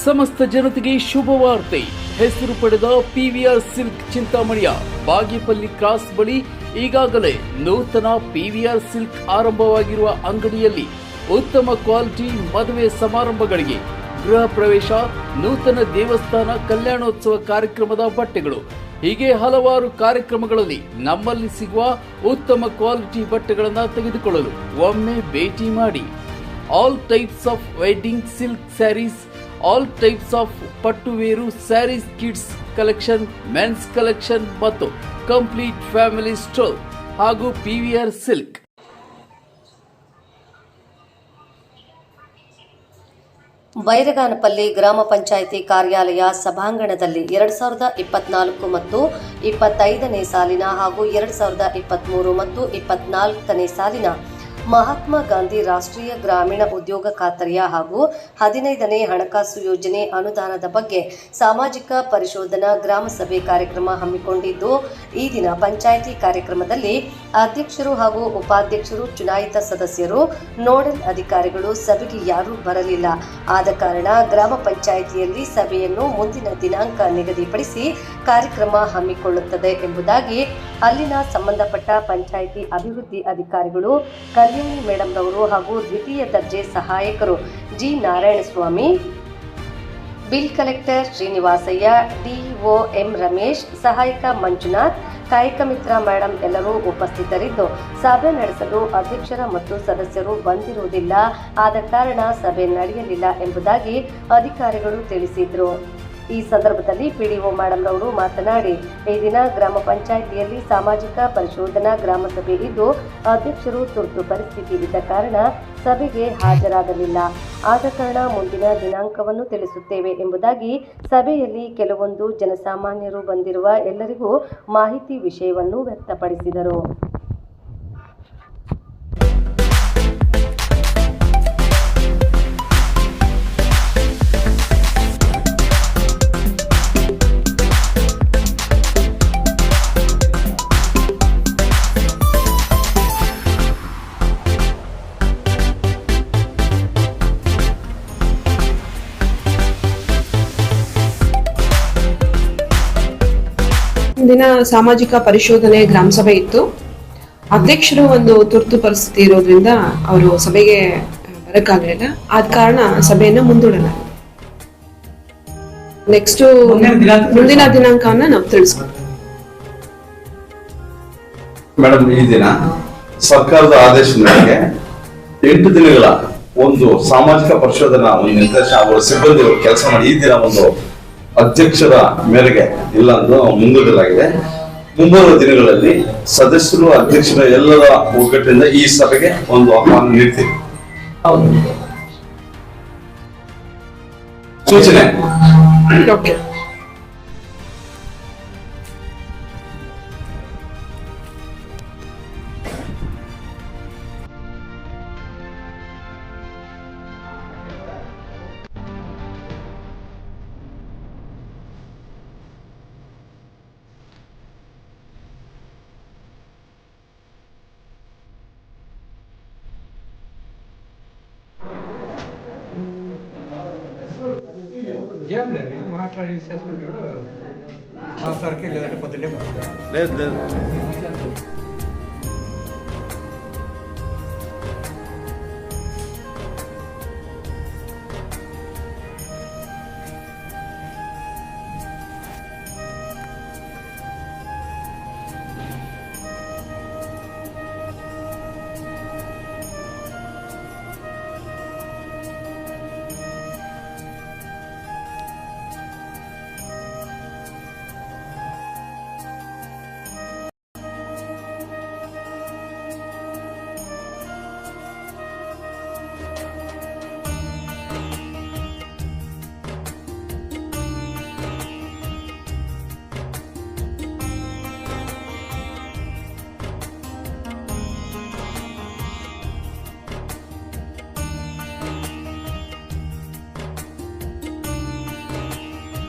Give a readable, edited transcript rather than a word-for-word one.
ಸಮಸ್ತ ಜನತೆಗೆ ಶುಭವಾರ್ತೆ. ಹೆಸರು ಪಡೆದ ಪಿವಿಆರ್ ಸಿಲ್ಕ್ ಚಿಂತಾಮಣಿಯ ಬಾಗೇಪಲ್ಲಿ ಕ್ರಾಸ್ ಬಳಿ ಈಗಾಗಲೇ ನೂತನ ಪಿವಿಆರ್ ಸಿಲ್ಕ್ ಆರಂಭವಾಗಿರುವ ಅಂಗಡಿಯಲ್ಲಿ ಉತ್ತಮ ಕ್ವಾಲಿಟಿ ಮದುವೆ ಸಮಾರಂಭಗಳಿಗೆ, ಗೃಹ ಪ್ರವೇಶ, ನೂತನ ದೇವಸ್ಥಾನ, ಕಲ್ಯಾಣೋತ್ಸವ ಕಾರ್ಯಕ್ರಮದ ಬಟ್ಟೆಗಳು ಹೀಗೆ ಹಲವಾರು ಕಾರ್ಯಕ್ರಮಗಳಲ್ಲಿ ನಮ್ಮಲ್ಲಿ ಸಿಗುವ ಉತ್ತಮ ಕ್ವಾಲಿಟಿ ಬಟ್ಟೆಗಳನ್ನು ತೆಗೆದುಕೊಳ್ಳಲು ಒಮ್ಮೆ ಭೇಟಿ ಮಾಡಿ. All types of wedding silk sarees, all types of ಪಟ್ಟುವೇರು sarees, kids collection, men's collection ಮತ್ತು ಕಂಪ್ಲೀಟ್ ಫ್ಯಾಮಿಲಿ ಸ್ಟೋರ್ ಹಾಗೂ ಪಿವಿಆರ್ ಸಿಲ್ಕ್. ಬೈರಗಾನಪಲ್ಲಿ ಗ್ರಾಮ ಪಂಚಾಯಿತಿ ಕಾರ್ಯಾಲಯ ಸಭಾಂಗಣದಲ್ಲಿ 2024 ಮತ್ತು 25ನೇ ಸಾಲಿನ ಹಾಗೂ 2023 ಮತ್ತು 24ನೇ ಸಾಲಿನ ಮಹಾತ್ಮ ಗಾಂಧಿ ರಾಷ್ಟ್ರೀಯ ಗ್ರಾಮೀಣ ಉದ್ಯೋಗ ಖಾತರಿಯ ಹಾಗೂ 15ನೇ ಹಣಕಾಸು ಯೋಜನೆ ಅನುದಾನದ ಬಗ್ಗೆ ಸಾಮಾಜಿಕ ಪರಿಶೋಧನಾ ಗ್ರಾಮ ಸಭೆ ಕಾರ್ಯಕ್ರಮ ಹಮ್ಮಿಕೊಂಡಿದ್ದು, ಈ ದಿನ ಪಂಚಾಯಿತಿ ಕಾರ್ಯಕ್ರಮದಲ್ಲಿ ಅಧ್ಯಕ್ಷರು ಹಾಗೂ ಉಪಾಧ್ಯಕ್ಷರು, ಚುನಾಯಿತ ಸದಸ್ಯರು, ನೋಡಲ್ ಅಧಿಕಾರಿಗಳು ಸಭೆಗೆ ಯಾರೂ ಬರಲಿಲ್ಲ. ಆದ ಕಾರಣ ಗ್ರಾಮ ಪಂಚಾಯಿತಿಯಲ್ಲಿ ಸಭೆಯನ್ನು ಮುಂದಿನ ದಿನಾಂಕ ನಿಗದಿಪಡಿಸಿ ಕಾರ್ಯಕ್ರಮ ಹಮ್ಮಿಕೊಳ್ಳುತ್ತದೆ ಎಂಬುದಾಗಿ ಅಲ್ಲಿನ ಸಂಬಂಧಪಟ್ಟ ಪಂಚಾಯಿತಿ ಅಭಿವೃದ್ಧಿ ಅಧಿಕಾರಿಗಳು ಕಲ್ಯಾಣಿ ಮೇಡಮ್ ರವರು ಹಾಗೂ ದ್ವಿತೀಯ ದರ್ಜೆ ಸಹಾಯಕರು G Narayanaswamy, bill collector Srinivasaiah, DO M Ramesh, ಸಹಾಯಕ ಮಂಜುನಾಥ್, ಕಾಯಕ ಮಿತ್ರ ಮೇಡಮ್ ಎಲ್ಲರೂ ಉಪಸ್ಥಿತರಿದ್ದು, ಸಭೆ ನಡೆಸಲು ಅಧ್ಯಕ್ಷರ ಮತ್ತು ಸದಸ್ಯರು ಬಂದಿರುವುದಿಲ್ಲ. ಆದ ಕಾರಣ ಸಭೆ ನಡೆಯಲಿಲ್ಲ ಎಂಬುದಾಗಿ ಅಧಿಕಾರಿಗಳು ತಿಳಿಸಿದರು. ಈ ಸಂದರ್ಭದಲ್ಲಿ ಪಿಡಿಒ ಮೇಡಮ್ ರವರು ಮಾತನಾಡಿ, ಈ ದಿನ ಗ್ರಾಮ ಪಂಚಾಯಿತಿಯಲ್ಲಿ ಸಾಮಾಜಿಕ ಪರಿಶೋಧನಾ ಗ್ರಾಮ ಸಭೆ ಇದ್ದು, ಅಧ್ಯಕ್ಷರು ತುರ್ತು ಪರಿಸ್ಥಿತಿ ಇದ್ದ ಕಾರಣ ಸಭೆಗೆ ಹಾಜರಾಗಲಿಲ್ಲ. ಆದ ಕಾರಣ ಮುಂದಿನ ದಿನಾಂಕವನ್ನು ತಿಳಿಸುತ್ತೇವೆ ಎಂಬುದಾಗಿ ಸಭೆಯಲ್ಲಿ ಕೆಲವೊಂದು ಜನಸಾಮಾನ್ಯರು ಬಂದಿರುವ ಎಲ್ಲರಿಗೂ ಮಾಹಿತಿ ವಿಷಯವನ್ನು ವ್ಯಕ್ತಪಡಿಸಿದರು. ದಿನ ಸಾಮಾಜಿಕ ಪರಿಶೋಧನೆ ಗ್ರಾಮ ಸಭೆ ಇತ್ತು. ಅಧ್ಯಕ್ಷರು ಒಂದು ತುರ್ತು ಪರಿಸ್ಥಿತಿ ಇರೋದ್ರಿಂದ ಅವರು ಸಭೆಗೆ ಬರಕ್ಕಾಗಲಿಲ್ಲ. ಆದ ಕಾರಣ ಸಭೆಯನ್ನು ಮುಂದೂಡಲಾಗಿದೆ. ನೆಕ್ಸ್ಟ್ ಮುಂದಿನ ದಿನಾಂಕವನ್ನ ನಾವು ತಿಳಿಸ್ಕೊಡ್ತೀವಿ. ಮೇಡಮ್, ಈ ದಿನ ಸರ್ಕಾರದ ಆದೇಶದ ಮೇರೆಗೆ 8 ದಿನಗಳ ಒಂದು ಸಾಮಾಜಿಕ ಪರಿಶೋಧನಾ ಒಂದು ನಿರ್ದೇಶನ ಅವರ ಸಿಬ್ಬಂದಿ ಕೆಲಸ ಮಾಡಿ ಈ ದಿನ ಒಂದು ಅಧ್ಯಕ್ಷರ ಮೇರೆಗೆ ಇಲ್ಲ ಎಂದು ಮುಂದೂಡಲಾಗಿದೆ. ಮುಂಬರುವ ದಿನಗಳಲ್ಲಿ ಸದಸ್ಯರು, ಅಧ್ಯಕ್ಷರ ಎಲ್ಲರ ಒಗ್ಗಟ್ಟಿನಿಂದ ಈ ಸಭೆಗೆ ಒಂದು ಆಹ್ವಾನ ನೀಡ್ತೀವಿ. ಸೂಚನೆ మాట్లాడి లేదు లేదు